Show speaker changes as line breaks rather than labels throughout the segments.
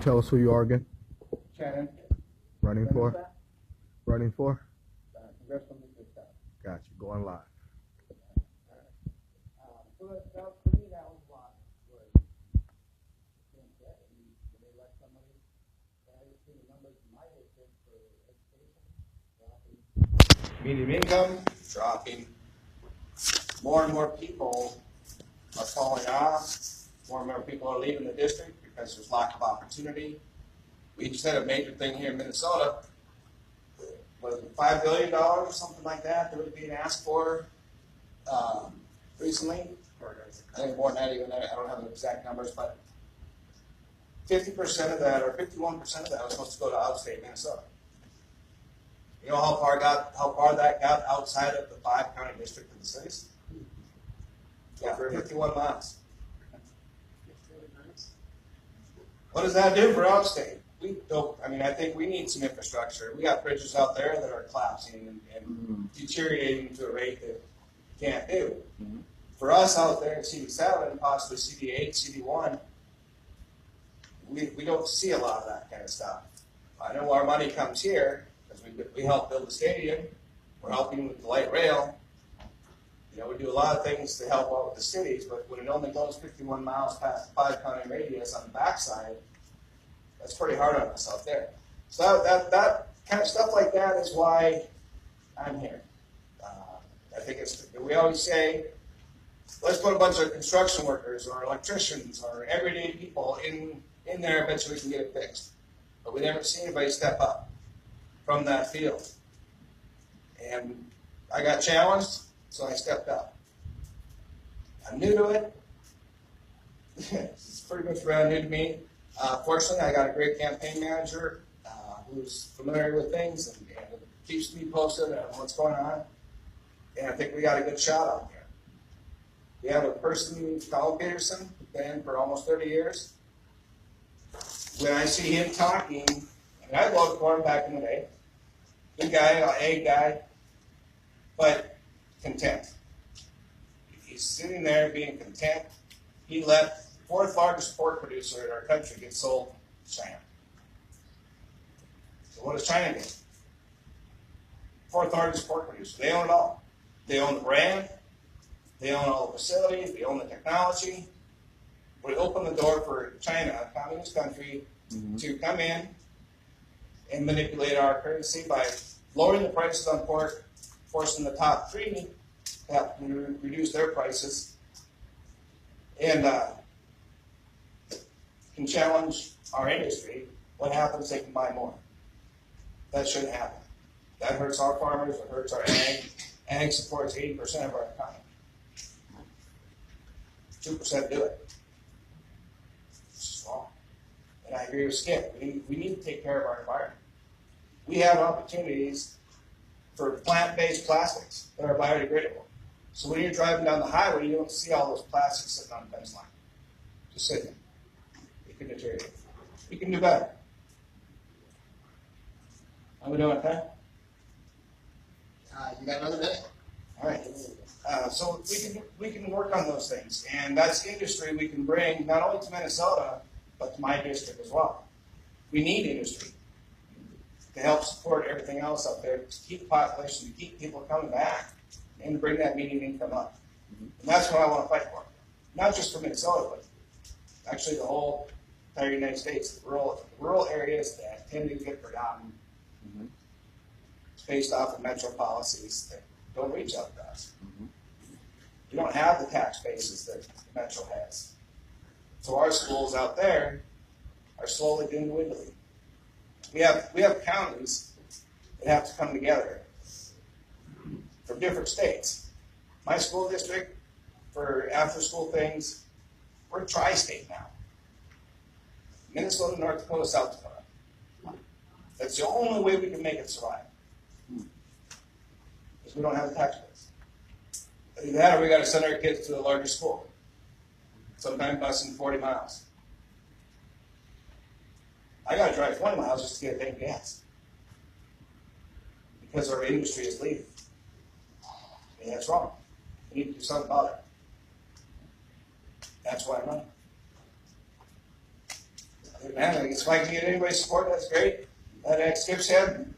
tell us who you are again?
Shannon.
Running for? Running for?
Congressional district.
Gotcha. Going live.
For me, that was why. When they let somebody, I just see the numbers in my district for education dropping. Median income dropping. More and more people are falling off. More and more people are leaving the district because there's lack of opportunity. We just had a major thing here in Minnesota. Was it $5 billion or something like that was being asked for recently? I think more than that even. I don't have the exact numbers, but 50% of that, or 51% of that, was supposed to go to outstate Minnesota. You know how far that got outside of the 5-county district of the cities? Yeah, 51 miles. What does that do for outstate? We don't. I mean, I think we need some infrastructure. We got bridges out there that are collapsing and deteriorating to a rate that you can't do. Mm-hmm. For us out there in CD7, possibly CD8, CD1, we don't see a lot of that kind of stuff. I know our money comes here because we help build the stadium. We're helping with the light rail. You know, we do a lot of things to help out with the cities, but when it only goes 51 miles past the 5-county radius on the backside, that's pretty hard on us out there. So that kind of stuff like that is why I'm here. I think we always say, let's put a bunch of construction workers or electricians or everyday people in there, eventually we can get it fixed. But we never see anybody step up from that field. And I got challenged, so I stepped up. I'm new to it. It's pretty much brand new to me. Fortunately, I got a great campaign manager who's familiar with things and keeps me posted on what's going on. And I think we got a good shot out there. We have a person, Colin Peterson, been for almost 30 years. When I see him talking, and I voted for him back in the day, good guy, A guy, but content. He's sitting there being content. He let the 4th largest pork producer in our country get sold to China. So what does China do? 4th largest pork producer. They own it all. They own the brand. They own all the facilities. They own the technology. We open the door for China, a communist country, to come in and manipulate our currency by lowering the prices on pork, forcing the top 3 to have to reduce their prices, and can challenge our industry. What happens? They can buy more. That shouldn't happen. That hurts our farmers. It hurts our ag. Ag supports 80% of our economy. 2% do it. It's wrong. And I agree with Skip. We need to take care of our environment. We have opportunities for plant-based plastics that are biodegradable. So when you're driving down the highway, you don't see all those plastics sitting on the fence line. Just sitting. It can deteriorate. We can do better. How we doing, okay?
You got another minute.
All right. So we can work on those things, and that's industry we can bring not only to Minnesota but to my district as well. We need industry to help support everything else up there, to keep the population, to keep people coming back, and to bring that median income up. And that's what I want to fight for. Not just for Minnesota, but actually the whole entire United States. The rural areas that tend to get forgotten. It's based off of metro policies that don't reach out to us. You don't have the tax bases that the metro has. So our schools out there are slowly dwindling. We have counties that have to come together from different states. My school district, for after-school things, we're a tri-state now. Minnesota, North Dakota, South Dakota. That's the only way we can make it survive. Because we don't have the tax base. Either that or we got to send our kids to the largest school. Sometimes busing 40 miles. I got to drive 20 miles just to get a tank of gas. Because our industry is leaving. And that's wrong. We need to do something about it. That's why I'm running. Man, if I can get anybody's support, that's great. That ex skip shed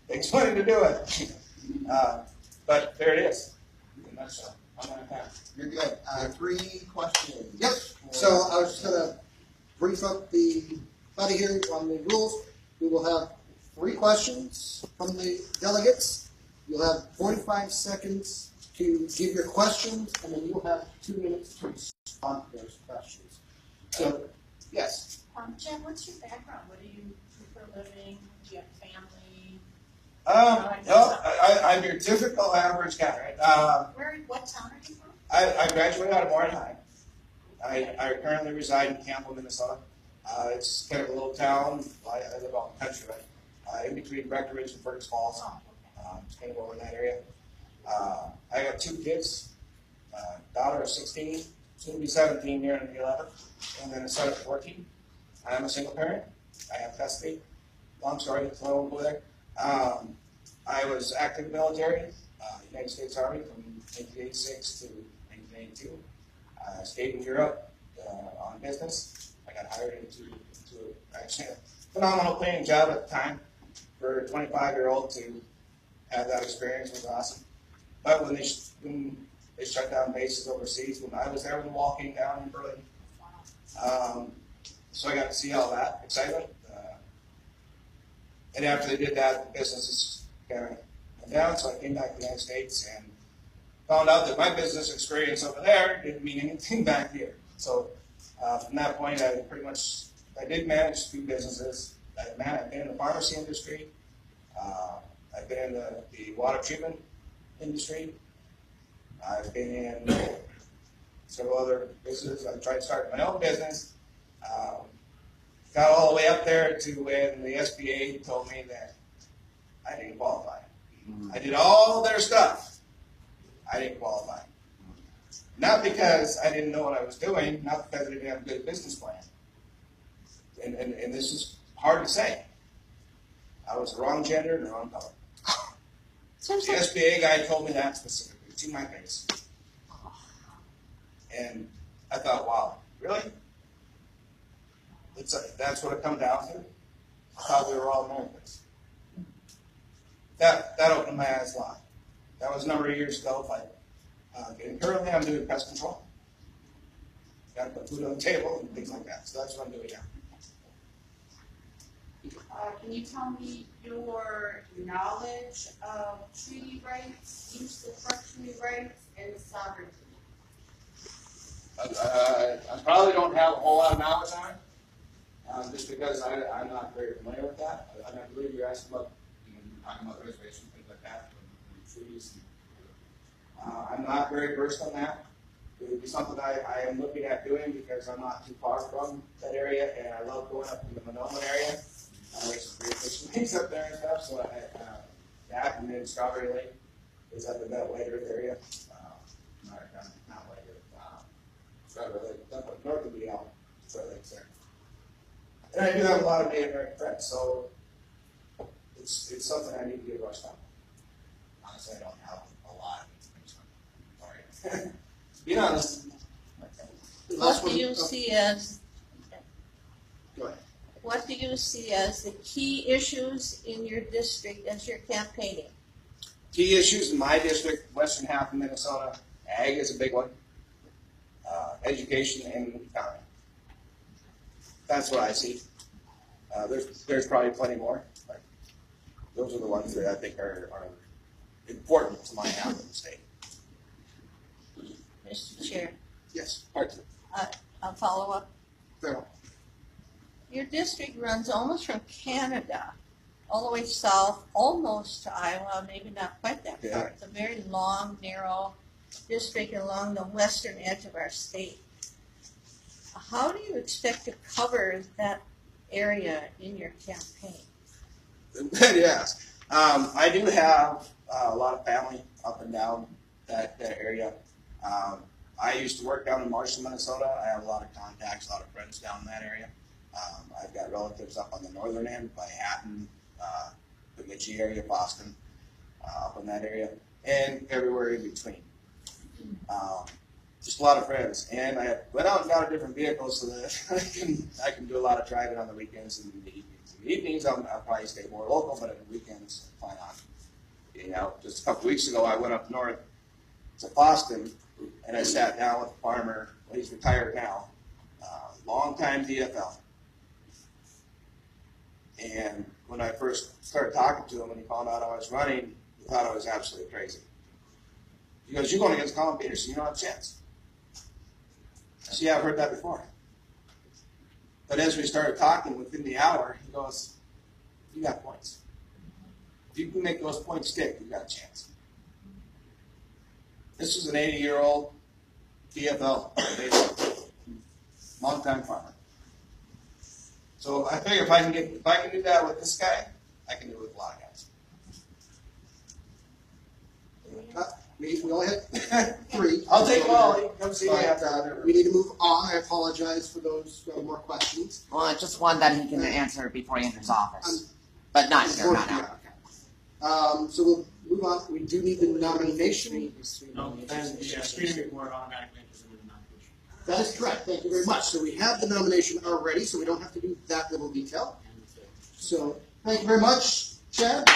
takes money to do it. But there it is. In a nutshell. I'm gonna pass.
You're good. 3 questions.
Yep. So I was just gonna brief up the body here on the rules. We will have 3 questions from the delegates. You'll have 45 seconds to give your questions, and then you'll have 2 minutes to respond to those questions. So, yes.
Jen, what's your background? What do you do for a living? Do you have family?
No, I'm your typical average guy, right?
What town are you from?
I graduated out of Warren High. I currently reside in Campbell, Minnesota. It's kind of a little town. I live out in the country, right? In between Breckenridge and Fergus Falls.
Oh, okay.
It's kind of over in that area. I got 2 kids. Daughter is 16, soon to be 17 here in the 11th, and then a son of 14. I am a single parent. I have custody. Long story, so I won't go there. I was active military, United States Army from 1986 to 1982. I stayed in Europe on business. I got hired into actually a phenomenal paying job at the time. For a 25-year-old to have that experience was awesome. But when they shut down bases overseas, when I was there, when walking down in Berlin, so I got to see all that excitement. And after they did that, the business kind of went down, so I came back to the United States and found out that my business experience over there didn't mean anything back here. So from that point, I did manage 2 businesses. I've been in the pharmacy industry. I've been in the water treatment industry. I've been in several other businesses. I tried starting my own business. Got all the way up there to when the SBA told me that I didn't qualify. I did all their stuff. I didn't qualify. Not because I didn't know what I was doing, not because I didn't have a good business plan. And this is hard to say. I was the wrong gender and the wrong color. The SBA guy told me that specifically to my face. And I thought, wow, really? That's what it comes down to? I thought we were all Americans. That opened my eyes a lot. That was a number of years ago, but and currently I'm doing pest control. Got to put food on the table and things like that. So that's what I'm doing now.
Can you tell me your knowledge of treaty rights, use of fructuary rights, and sovereignty?
I probably don't have a whole lot of knowledge on it. Just because I'm not very familiar with that. I believe you're asking about, talking about reservations, things like that, and treaties. I'm not very versed on that. It would be something I am looking at doing because I'm not too far from that area, and I love going up to the Monoman area. There's some great fishing things up there and stuff, so that, and then Strawberry Lake is up in that White Earth area. Not White Earth, Strawberry Lake, up north of the Elm, Strawberry Lake's there. And I do have a lot of Native American friends, so it's something I need to get rushed on. Honestly, I don't have a lot of information. Sorry. Be honest.
What do you see as
Go ahead.
What do you see as the key issues in your district as you're campaigning?
Key issues in my district, western half of Minnesota, ag is a big one. Education and economy. That's what I see. There's probably plenty more, but those are the ones that I think are important to my half of the state.
Mr. Chair,
Yes.
I'll follow up.
Farrell.
Your district runs almost from Canada all the way south, almost to Iowa, maybe not quite that far.
Yeah.
It's a very long, narrow district along the western edge of our state. How do you expect to cover that area in your campaign?
Yes. I do have a lot of family up and down that area. I used to work down in Marshall, Minnesota. I have a lot of contacts, a lot of friends down in that area. I've got relatives up on the northern end by Hatton, the Bemidji area, Boston, up in that area, and everywhere in between. just a lot of friends. And I went out and got a different vehicle so that I can do a lot of driving on the weekends and in the evenings. In the evenings, I'll probably stay more local, but on the weekends, I plan on. You know, just a couple weeks ago, I went up north to Boston, and I sat down with a farmer. Well, he's retired now, longtime DFL. And when I first started talking to him, when he found out I was running, he thought I was absolutely crazy. He goes, "You're going against Colin Peterson. You don't have a chance." I said, "Yeah, I've heard that before." But as we started talking, within the hour, he goes, "You got points. If you can make those points stick, you got a chance." This is an 80-year-old DFL, long-time farmer. So I figure if I can do that with this guy, I can do it with a lot of guys.
We only had three.
I'll take them all. You can come see me
But,
after.
we need to move on. I apologize for those who have more questions.
Well, it's just one that he can answer before he enters office. But not here, not now.
So we'll move on. We do need the nomination.
No, then the screening report automatically enters into the nomination.
That is correct. Thank you very much. So we have the nomination already, so we don't have to do that little detail. So thank you very much, Chad.